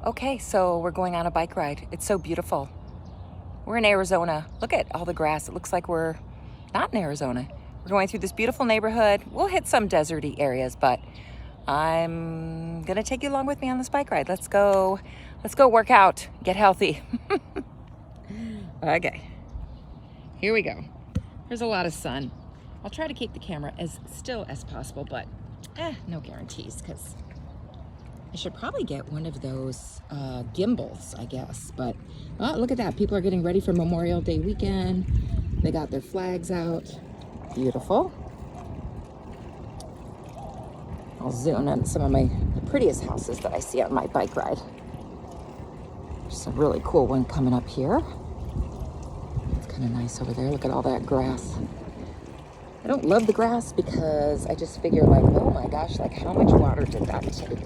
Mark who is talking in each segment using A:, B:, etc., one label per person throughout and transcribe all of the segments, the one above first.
A: Okay, so we're going on a bike ride. It's so beautiful. We're in Arizona. Look at all the grass. It looks like we're not in Arizona. We're going through this beautiful neighborhood. We'll hit some deserty areas, but I'm gonna take you along with me on this bike ride. Let's go work out, get healthy. Okay, here we go. There's a lot of sun. I'll try to keep the camera as still as possible, but no guarantees, because I should probably get one of those gimbals, I guess. But look at that. People are getting ready for Memorial Day weekend. They got their flags out. Beautiful. I'll zoom in some of the prettiest houses that I see on my bike ride. There's a really cool one coming up here. It's kind of nice over there. Look at all that grass. I don't love the grass because I just figure like, oh my gosh, like how much water did that take?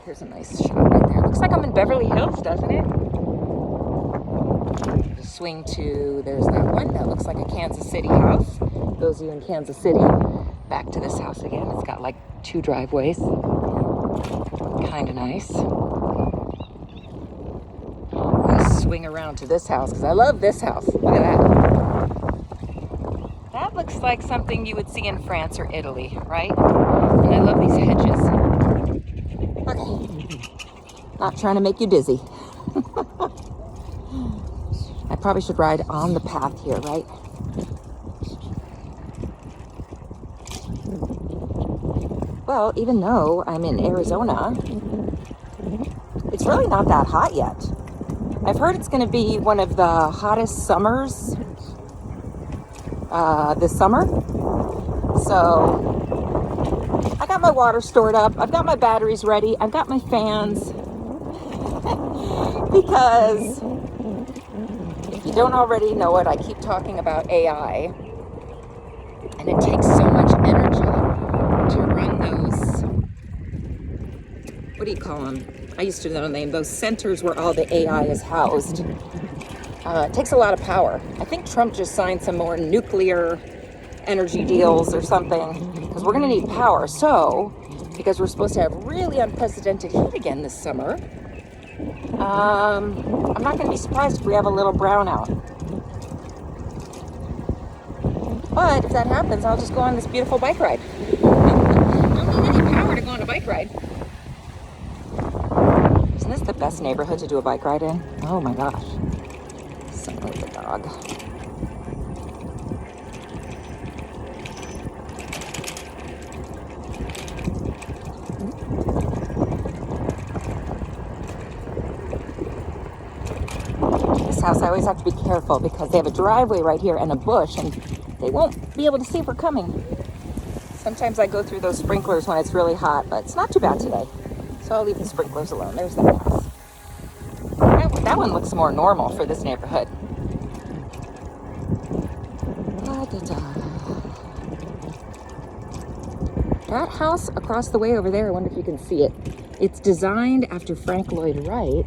A: Here's a nice shot right there. Looks like I'm in Beverly Hills, doesn't it? Just swing to, there's that one. That looks like a Kansas City house. Those of you in Kansas City, back to this house again. It's got like 2 driveways. Kind of nice. I'm gonna swing around to this house because I love this house. Look at that. That looks like something you would see in France or Italy, right? And I love these hedges. Okay. Not trying to make you dizzy. I probably should ride on the path here, right? Well, even though I'm in Arizona, it's really not that hot yet. I've heard it's going to be one of the hottest summers this summer. So I got my water stored up. I've got my batteries ready. I've got my fans. Because if you don't already know it, I keep talking about AI. And it takes so much energy to run those, what do you call them? I used to know the name. Those centers where all the AI is housed. It takes a lot of power. I think Trump just signed some more nuclear energy deals or something, because we're going to need power. So, because we're supposed to have really unprecedented heat again this summer, I'm not going to be surprised if we have a little brownout. But if that happens, I'll just go on this beautiful bike ride. Don't need any power to go on a bike ride. Isn't this the best neighborhood to do a bike ride in? Oh my gosh. Something with the dog. House, I always have to be careful because they have a driveway right here and a bush, and they won't be able to see if we're coming. Sometimes I go through those sprinklers when it's really hot, but it's not too bad today. So I'll leave the sprinklers alone. There's that house. That one looks more normal for this neighborhood. That house across the way over there, I wonder if you can see it. It's designed after Frank Lloyd Wright.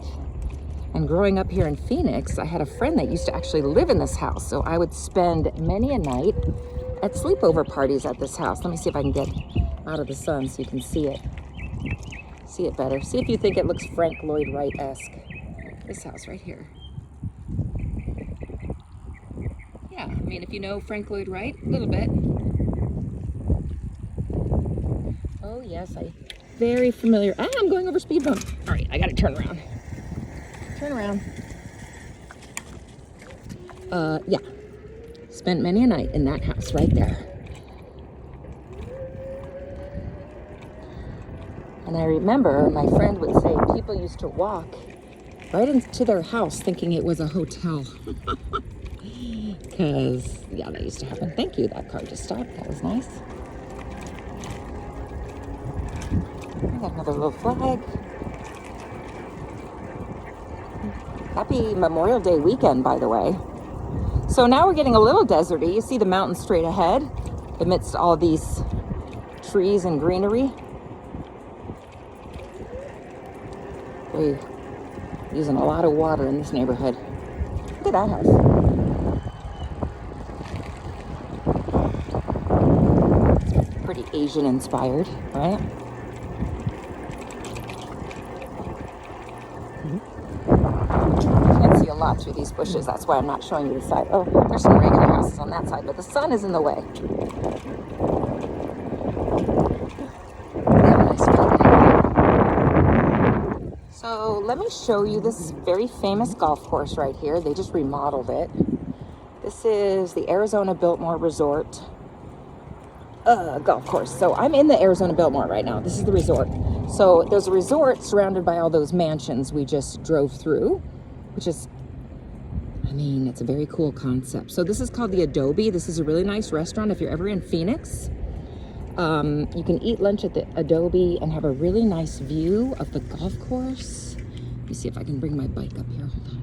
A: And growing up here in Phoenix, I had a friend that used to actually live in this house. So I would spend many a night at sleepover parties at this house. Let me see if I can get out of the sun so you can see it. See it better. See if you think it looks Frank Lloyd Wright-esque. This house right here. Yeah, I mean, if you know Frank Lloyd Wright, a little bit. Oh yes, very familiar. I'm going over speed bump. All right, I gotta turn around. Turn around. Yeah. Spent many a night in that house right there. And I remember my friend would say people used to walk right into their house thinking it was a hotel. Because, yeah, that used to happen. Thank you, that car just stopped. That was nice. I got another little flag. Happy Memorial Day weekend, by the way. So now we're getting a little deserty. You see the mountain straight ahead amidst all these trees and greenery. We're using a lot of water in this neighborhood. Look at that house. Pretty Asian inspired, right? out through these bushes. That's why I'm not showing you the side. Oh, there's some regular houses on that side, but the sun is in the way. So let me show you this very famous golf course right here. They just remodeled it. This is the Arizona Biltmore Resort golf course. So I'm in the Arizona Biltmore right now. This is the resort. So there's a resort surrounded by all those mansions we just drove through, which is, I mean, it's a very cool concept. So this is called the Adobe. This is a really nice restaurant. If you're ever in Phoenix, you can eat lunch at the Adobe and have a really nice view of the golf course. Let me see if I can bring my bike up here. Hold on.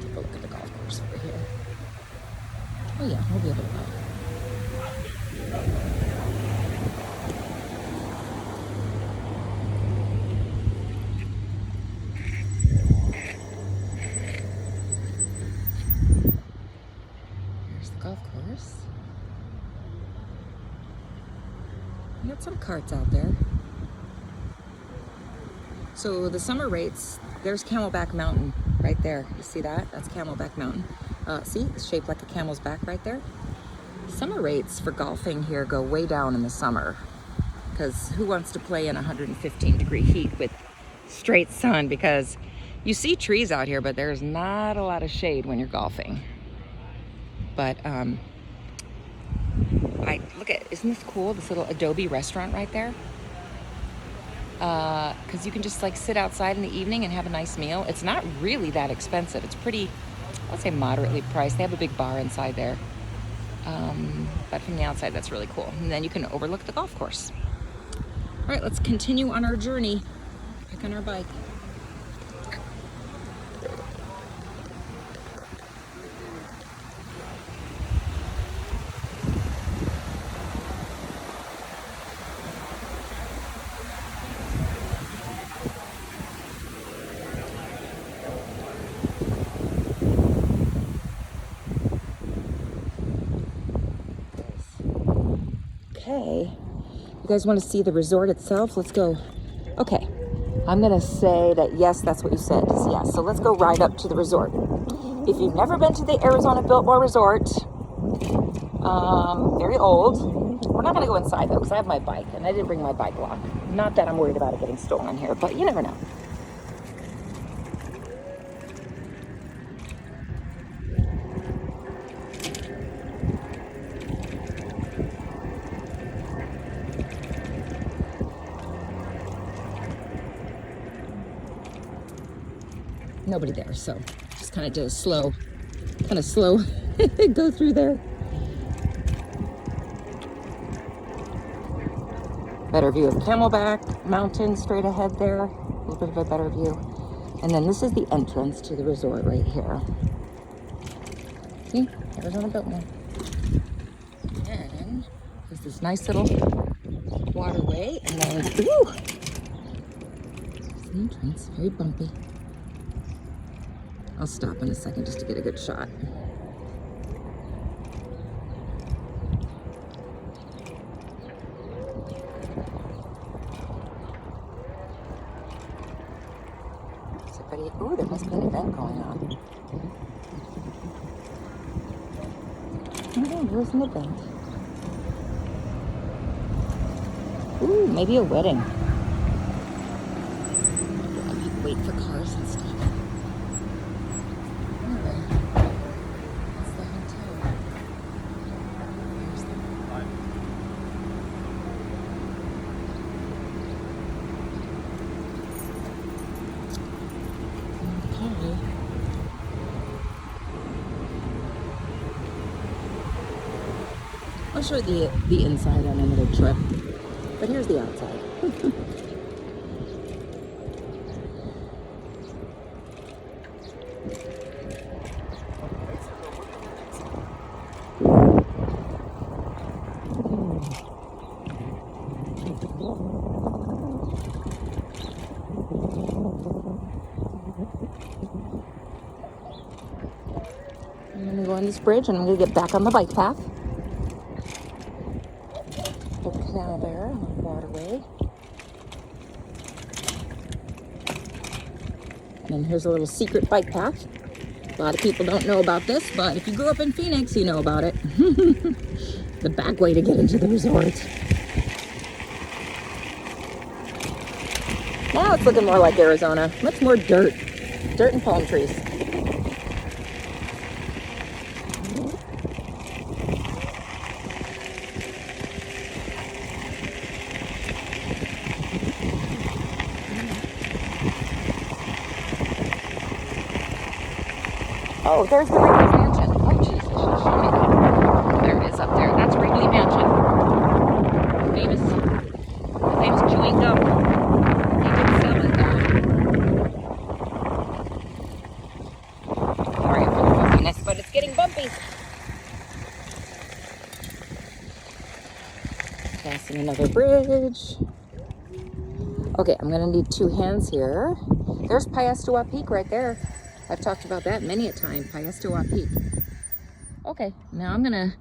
A: Take a look at the golf course over here. Oh yeah, we'll be able to go. Golf course. You got some carts out there. So the summer rates, there's Camelback Mountain right there. You see that? That's Camelback Mountain. See, it's shaped like a camel's back right there. Summer rates for golfing here go way down in the summer, because who wants to play in 115-degree heat with straight sun? Because you see trees out here, but there's not a lot of shade when you're golfing. But look at, isn't this cool? This little Adobe restaurant right there. Because you can just like sit outside in the evening and have a nice meal. It's not really that expensive. It's pretty, I would say moderately priced. They have a big bar inside there. But from the outside, that's really cool. And then you can overlook the golf course. All right, let's continue on our journey. Back on our bike. Okay, you guys want to see the resort itself? Let's go. Okay, I'm gonna say that yes, that's what you said. Yes, so let's go right up to the resort. If you've never been to the Arizona Biltmore Resort, very old. We're not gonna go inside though, because I have my bike and I didn't bring my bike lock. Not that I'm worried about it getting stolen here, but you never know. Nobody there, so just kind of did a slow go through there. Better view of Camelback Mountain straight ahead there. A little bit of a better view. And then this is the entrance to the resort right here. See, Arizona Biltmore. And there's this nice little waterway, and then there's the entrance, very bumpy. I'll stop in a second just to get a good shot. Ooh, there must be an event going on. Oh, there's an event. Ooh, maybe a wedding. Wait for cars and stuff. I'll show you the inside on another trip, but here's the outside. I'm gonna go on this bridge and I'm gonna get back on the bike path. on the waterway. And then here's a little secret bike path. A lot of people don't know about this, but if you grew up in Phoenix, you know about it. The back way to get into the resort. Now it's looking more like Arizona. Much more dirt. Dirt and palm trees. Oh, there's the Wrigley Mansion. Oh, Jesus. There it is up there. That's Wrigley Mansion. The famous chewing gum. They did sell it there. Sorry for the bumpiness, but it's getting bumpy. Passing another bridge. Okay, I'm going to need 2 hands here. There's Piestewa Peak right there. I've talked about that many a time, Piestewa Peak. Okay, now I'm gonna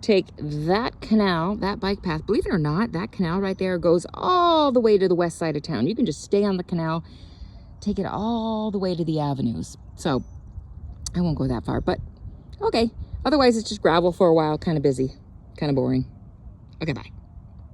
A: take that canal, that bike path. Believe it or not, that canal right there goes all the way to the west side of town. You can just stay on the canal, take it all the way to the avenues. So I won't go that far, but okay. Otherwise, it's just gravel for a while, kind of busy, kind of boring. Okay, bye.